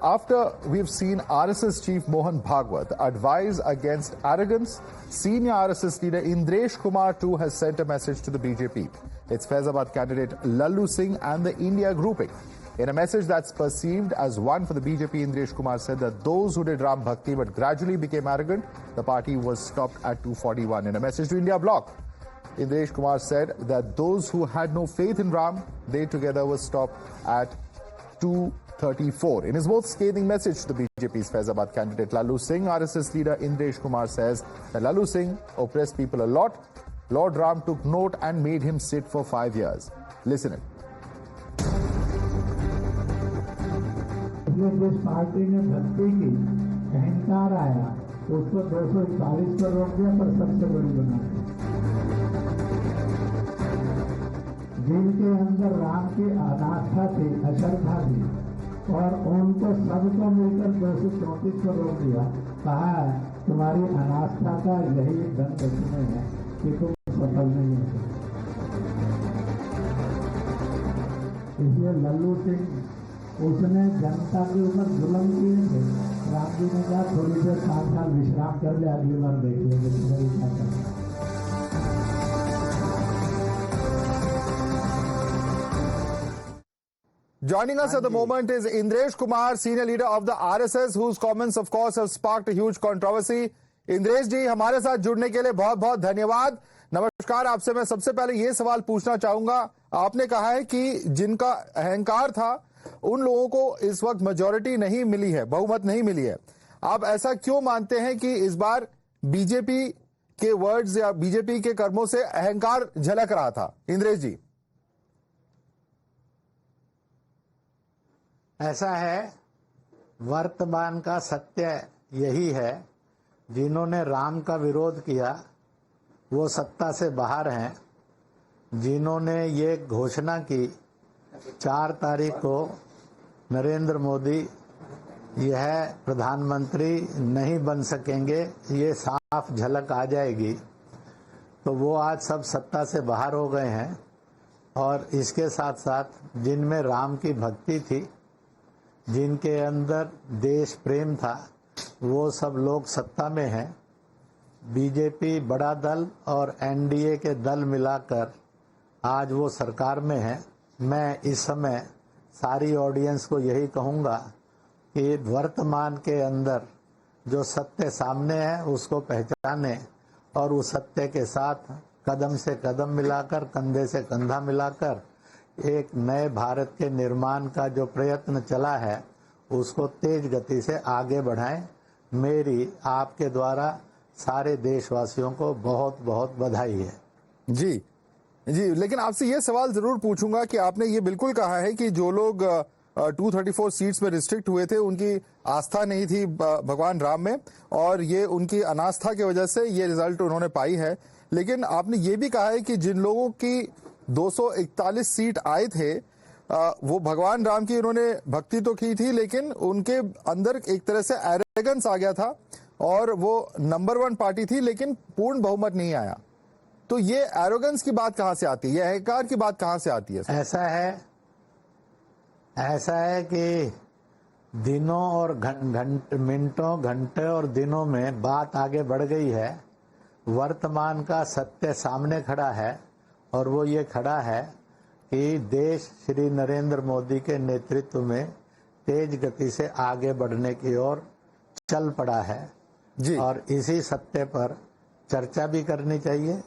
after we've seen RSS chief Mohan Bhagwat advise against arrogance, senior RSS leader Indresh Kumar too has sent a message to the BJP. It's Faizabad candidate Lallu Singh and the India grouping. In a message that's perceived as one for the BJP, Indresh Kumar said that those who did Ram Bhakti but gradually became arrogant, the party was stopped at 241. In a message to India Bloc, Indresh Kumar said that those who had no faith in Ram, they together were stopped at 234. In his most scathing message to the BJP's Faizabad candidate Lallu Singh, RSS leader Indresh Kumar says that Lallu Singh oppressed people a lot. Lord Ram took note and made him sit for 5 years. Listen it. जिस party ने भक्ति की अहंकार आया उसको 241 पर रोक दिया, पर सबसे बड़ी बना जिनके अंदर राम की आस्था थी, अश्रद्धा थी, और उनको सबको मिलकर 234 पर रोक दिया। कहा तुम्हारी अनास्था का यही दंड तुम्हें है कि तुम सफल नहीं हो सकते। इसलिए लल्लू सिंह उसने जनता के ऊपर जुल्म किए थे। राम जी ने कहा थोड़ी देर 5 साल विश्राम कर ले, अगली बार देख लेंगे तुम्हारी क्या करना। Joining us at the moment is Indresh Kumar, senior leader of the RSS, whose comments of course have sparked a huge controversy. Indresh जी, हमारे साथ जुड़ने के लिए बहुत बहुत धन्यवाद। नमस्कार। आपसे मैं सबसे पहले ये सवाल पूछना चाहूंगा, आपने कहा है कि जिनका अहंकार था उन लोगों को इस वक्त मेजॉरिटी नहीं मिली है, बहुमत नहीं मिली है। आप ऐसा क्यों मानते हैं कि इस बार बीजेपी के वर्ड्स या बीजेपी के कर्मों से अहंकार झलक रहा था? इंद्रेश जी। ऐसा है, वर्तमान का सत्य यही है, जिन्होंने राम का विरोध किया वो सत्ता से बाहर हैं। जिन्होंने ये घोषणा की 4 तारीख को नरेंद्र मोदी यह प्रधानमंत्री नहीं बन सकेंगे, ये साफ झलक आ जाएगी, तो वो आज सब सत्ता से बाहर हो गए हैं। और इसके साथ साथ जिनमें राम की भक्ति थी, जिनके अंदर देश प्रेम था, वो सब लोग सत्ता में हैं। बीजेपी बड़ा दल और एनडीए के दल मिलाकर आज वो सरकार में है। मैं इस समय सारी ऑडियंस को यही कहूँगा कि वर्तमान के अंदर जो सत्य सामने है उसको पहचाने और उस सत्य के साथ कदम से कदम मिलाकर, कंधे से कंधा मिलाकर एक नए भारत के निर्माण का जो प्रयत्न चला है उसको तेज गति से आगे बढ़ाएं। मेरी आपके द्वारा सारे देशवासियों को बहुत बहुत बधाई है। जी जी, लेकिन आपसे ये सवाल जरूर पूछूंगा कि आपने ये बिल्कुल कहा है कि जो लोग 234 सीट्स में रिस्ट्रिक्ट हुए थे उनकी आस्था नहीं थी भगवान राम में, और ये उनकी अनास्था की वजह से ये रिजल्ट उन्होंने पाई है। लेकिन आपने ये भी कहा है कि जिन लोगों की 241 सीट आए थे वो भगवान राम की उन्होंने भक्ति तो की थी, लेकिन उनके अंदर एक तरह से एरोगेंस आ गया था और वो नंबर 1 पार्टी थी, लेकिन पूर्ण बहुमत नहीं आया। तो ये एरोगेंस की बात कहां से आती है, ये अहंकार की बात कहां से आती है? ऐसा है कि दिनों और मिनटों, घंटे और दिनों में बात आगे बढ़ गई है। वर्तमान का सत्य सामने खड़ा है और वो ये खड़ा है कि देश श्री नरेंद्र मोदी के नेतृत्व में तेज गति से आगे बढ़ने की ओर चल पड़ा है जी। और इसी सत्य पर चर्चा भी करनी चाहिए।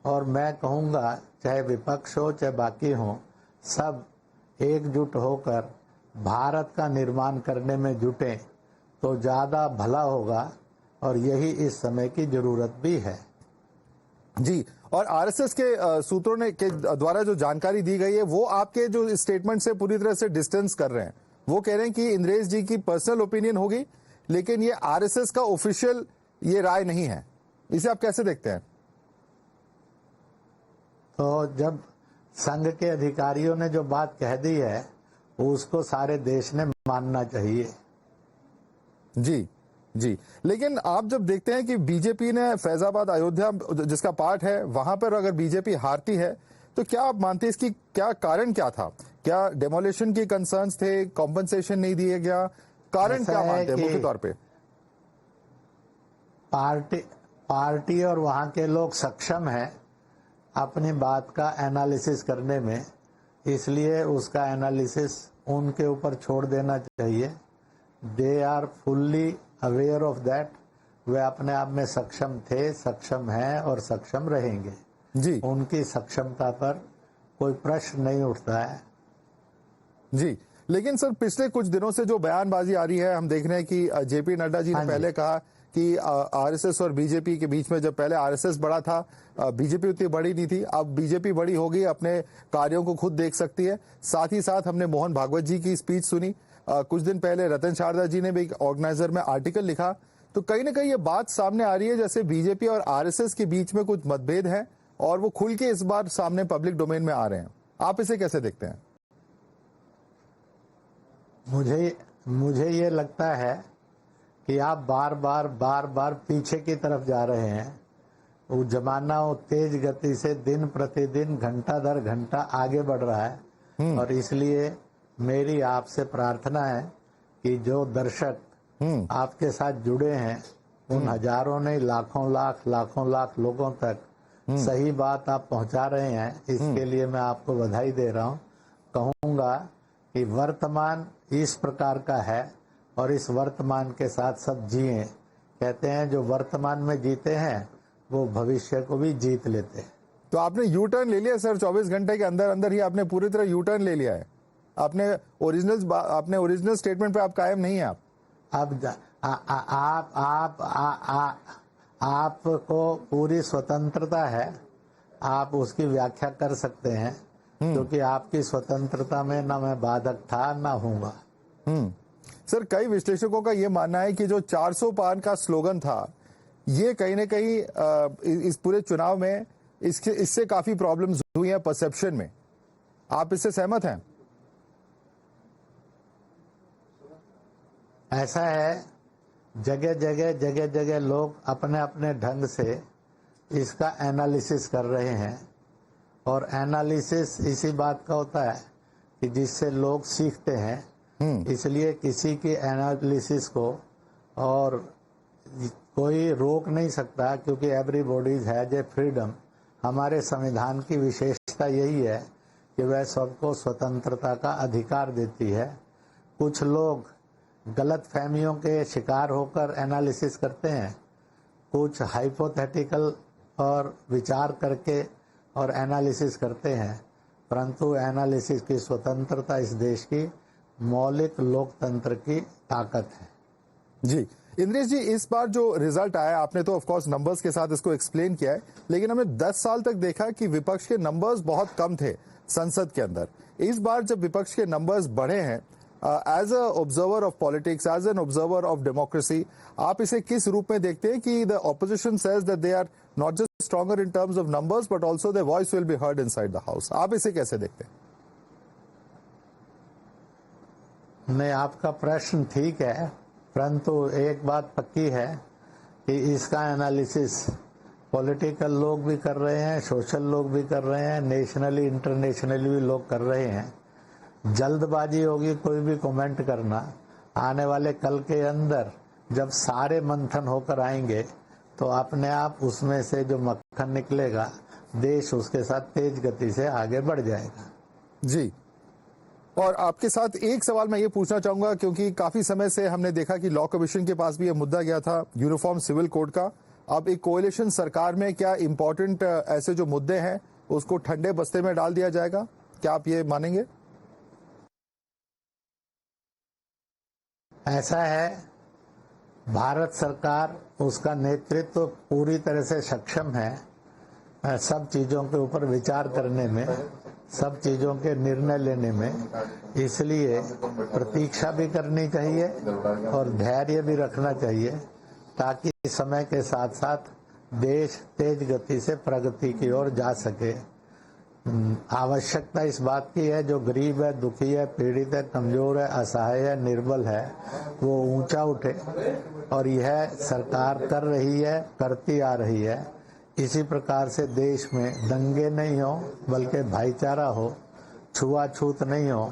और मैं कहूँगा चाहे विपक्ष हो चाहे बाकी हो, सब एकजुट होकर भारत का निर्माण करने में जुटें तो ज़्यादा भला होगा, और यही इस समय की जरूरत भी है। जी, और आरएसएस के सूत्रों ने के द्वारा जो जानकारी दी गई है वो आपके जो स्टेटमेंट से पूरी तरह से डिस्टेंस कर रहे हैं। वो कह रहे हैं कि इंद्रेश जी की पर्सनल ओपिनियन होगी, लेकिन ये आरएसएस का ऑफिशियल ये राय नहीं है। इसे आप कैसे देखते हैं? तो जब संघ के अधिकारियों ने जो बात कह दी है उसको सारे देश ने मानना चाहिए। जी जी, लेकिन आप जब देखते हैं कि बीजेपी ने फैजाबाद अयोध्या जिसका पार्ट है वहां पर अगर बीजेपी हारती है तो क्या आप मानते हैं इसकी क्या कारण क्या था? क्या डेमोलिशन की कंसर्न्स थे, कॉम्पनसेशन नहीं दिया गया, कारण ऐसा क्या है मानते हैं कि मुख्य तौर पे? पार्टी और वहाँ के लोग सक्षम हैं अपनी बात का एनालिसिस करने में, इसलिए उसका एनालिसिस उनके ऊपर छोड़ देना चाहिए। They are fully aware of that. वे अपने आप में सक्षम थे, सक्षम हैं और सक्षम रहेंगे। जी उनकी सक्षमता पर कोई प्रश्न नहीं उठता है। जी, लेकिन सर पिछले कुछ दिनों से जो बयानबाजी आ रही है, हम देख रहे हैं कि जेपी नड्डा जी ने पहले कहा कि आरएसएस और बीजेपी के बीच में, जब पहले आरएसएस बड़ा था, बीजेपी उतनी बड़ी नहीं थी, अब बीजेपी बड़ी होगी, अपने कार्यों को खुद देख सकती है। साथ ही साथ हमने मोहन भागवत जी की स्पीच सुनी। कुछ दिन पहले रतन शारदा जी ने भी एक ऑर्गेनाइजर में आर्टिकल लिखा। तो कहीं ना कहीं ये बात सामने आ रही है जैसे बीजेपी और आरएसएस के बीच में कुछ मतभेद है और वो खुल के इस बार सामने पब्लिक डोमेन में आ रहे हैं। आप इसे कैसे देखते हैं? मुझे ये लगता है कि आप बार बार पीछे की तरफ जा रहे हैं। वो जमाना वो तेज गति से दिन प्रतिदिन घंटा दर घंटा आगे बढ़ रहा है और इसलिए मेरी आपसे प्रार्थना है कि जो दर्शक आपके साथ जुड़े हैं, उन हजारों नहीं लाखों लाख लोगों तक सही बात आप पहुंचा रहे हैं। इसके लिए मैं आपको बधाई दे रहा हूं। कहूंगा कि वर्तमान इस प्रकार का है और इस वर्तमान के साथ सब जिए। कहते हैं जो वर्तमान में जीते हैं वो भविष्य को भी जीत लेते हैं। तो आपने यू टर्न ले लिया सर, 24 घंटे के अंदर अंदर ही आपने पूरी तरह यू टर्न ले लिया है। आपने ओरिजिनल स्टेटमेंट पे आप कायम नहीं है। आपको पूरी स्वतंत्रता है, आप उसकी व्याख्या कर सकते हैं, क्योंकि आपकी स्वतंत्रता में ना मैं बाधक था ना हूंगा। सर कई विश्लेषकों का ये मानना है कि जो 400 पार का स्लोगन था, ये कहीं ना कहीं इस पूरे चुनाव में इससे काफी प्रॉब्लम्स हुई हैं परसेप्शन में। आप इससे सहमत हैं? ऐसा है, जगह जगह लोग अपने अपने ढंग से इसका एनालिसिस कर रहे हैं और एनालिसिस इसी बात का होता है कि जिससे लोग सीखते हैं। इसलिए किसी की एनालिसिस को और कोई रोक नहीं सकता, क्योंकि एवरीबॉडीज हैज ए फ्रीडम। हमारे संविधान की विशेषता यही है कि वह सबको स्वतंत्रता का अधिकार देती है। कुछ लोग गलत फहमियों के शिकार होकर एनालिसिस करते हैं, कुछ हाइपोथेटिकल और विचार करके और एनालिसिस करते हैं, परंतु एनालिसिस की स्वतंत्रता इस देश की मौलिक लोकतंत्र की ताकत है। जी इंद्रेश जी, इस बार जो रिजल्ट आया, आपने तो ऑफ कोर्स नंबर्स के साथ इसको एक्सप्लेन किया है, लेकिन हमने 10 साल तक देखा कि विपक्ष के नंबर्स बहुत कम थे संसद के अंदर। इस बार जब विपक्ष के नंबर्स बढ़े हैं, as a observer of politics, as an observer of democracy, आप इसे किस रूप में देखते हैं कि the opposition says that they are not just stronger in terms of numbers but also their voice will be heard inside the house? आप इसे कैसे देखते हैं? नहीं, आपका प्रश्न ठीक है, परंतु एक बात पक्की है कि इसका एनालिसिस पॉलिटिकल लोग भी कर रहे हैं, सोशल लोग भी कर रहे हैं, नेशनली इंटरनेशनली भी लोग कर रहे हैं। जल्दबाजी होगी कोई भी कमेंट करना। आने वाले कल के अंदर जब सारे मंथन होकर आएंगे तो अपने आप उसमें से जो मक्खन निकलेगा, देश उसके साथ तेज गति से आगे बढ़ जाएगा। जी, और आपके साथ एक सवाल मैं ये पूछना चाहूंगा, क्योंकि काफी समय से हमने देखा कि लॉ कमीशन के पास भी ये मुद्दा गया था यूनिफॉर्म सिविल कोड का। अब एक कोएलिशन सरकार में क्या इंपॉर्टेंट ऐसे जो मुद्दे हैं उसको ठंडे बस्ते में डाल दिया जाएगा? क्या आप ये मानेंगे? ऐसा है, भारत सरकार, उसका नेतृत्व पूरी तरह से सक्षम है सब चीजों के ऊपर विचार करने में, सब चीजों के निर्णय लेने में। इसलिए प्रतीक्षा भी करनी चाहिए और धैर्य भी रखना चाहिए, ताकि समय के साथ साथ देश तेज गति से प्रगति की ओर जा सके। आवश्यकता इस बात की है, जो गरीब है, दुखी है, पीड़ित है, कमजोर है, असहाय है, निर्बल है, वो ऊंचा उठे, और यह सरकार कर रही है, करती आ रही है। इसी प्रकार से देश में दंगे नहीं हो बल्कि भाईचारा हो, छुआछूत नहीं हो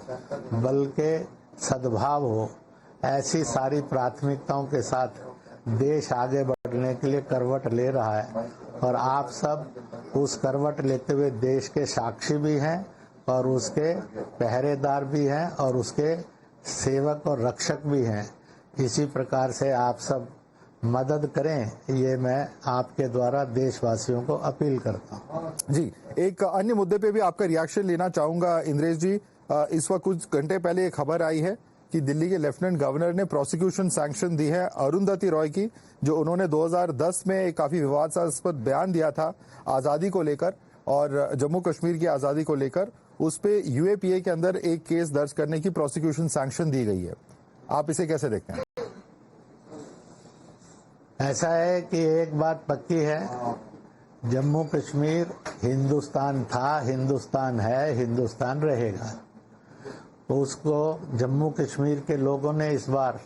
बल्कि सद्भाव हो, ऐसी सारी प्राथमिकताओं के साथ देश आगे बढ़ने के लिए करवट ले रहा है और आप सब उस करवट लेते हुए देश के साक्षी भी हैं और उसके पहरेदार भी हैं और उसके सेवक और रक्षक भी हैं। इसी प्रकार से आप सब मदद करें, ये मैं आपके द्वारा देशवासियों को अपील करता हूँ। जी, एक अन्य मुद्दे पे भी आपका रिएक्शन लेना चाहूंगा इंद्रेश जी। इस वक्त कुछ घंटे पहले एक खबर आई है कि दिल्ली के लेफ्टिनेंट गवर्नर ने प्रोसिक्यूशन सैंक्शन दी है अरुंधति रॉय की, जो उन्होंने 2010 में काफी विवादास्पद बयान दिया था आजादी को लेकर और जम्मू कश्मीर की आजादी को लेकर। उस पे यूएपीए के अंदर एक केस दर्ज करने की प्रोसिक्यूशन सैंक्शन दी गई है। आप इसे कैसे देखते हैं? ऐसा है कि एक बात पक्की है, जम्मू कश्मीर हिंदुस्तान था, हिंदुस्तान है, हिंदुस्तान रहेगा। उसको जम्मू कश्मीर के लोगों ने इस बार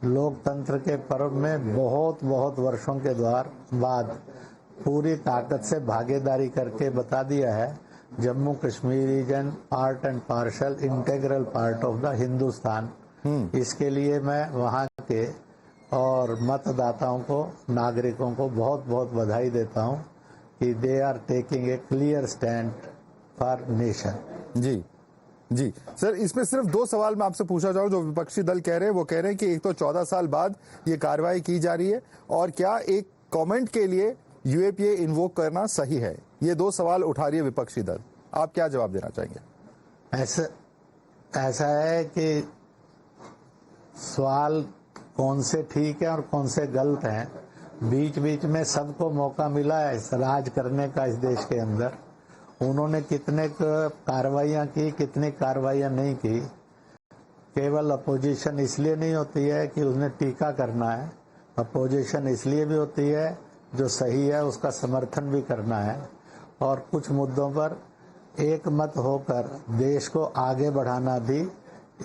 लोकतंत्र के पर्व में बहुत वर्षों के बाद पूरी ताकत से भागीदारी करके बता दिया है Jammu Kashmir is an part and partial integral part of the Hindustan. इसके लिए मैं वहाँ के और मतदाताओं को, नागरिकों को बहुत बधाई देता हूँ कि they are taking a clear stand for nation. जी सर, इसमें सिर्फ दो सवाल मैं आपसे पूछना चाहूँ। जो विपक्षी दल कह रहे हैं वो कह रहे हैं कि एक तो 14 साल बाद ये कार्रवाई की जा रही है और क्या एक कमेंट के लिए यूएपीए इन्वोक करना सही है? ये दो सवाल उठा रही है विपक्षी दल, आप क्या जवाब देना चाहेंगे? ऐसा है कि सवाल कौन से ठीक है और कौन से गलत हैं। बीच में सबको मौका मिला है राज करने का इस देश के अंदर। उन्होंने कितने कार्रवाइयाँ की, कितनी कार्रवाइयाँ नहीं की। केवल अपोजिशन इसलिए नहीं होती है कि उसने टीका करना है, अपोजिशन इसलिए भी होती है जो सही है उसका समर्थन भी करना है और कुछ मुद्दों पर एक मत होकर देश को आगे बढ़ाना भी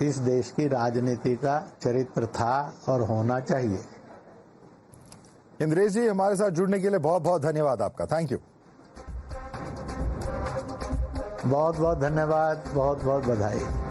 इस देश की राजनीति का चरित्र था और होना चाहिए। इंद्रेश जी, हमारे साथ जुड़ने के लिए बहुत धन्यवाद आपका। Thank you. बहुत धन्यवाद, बहुत बधाई।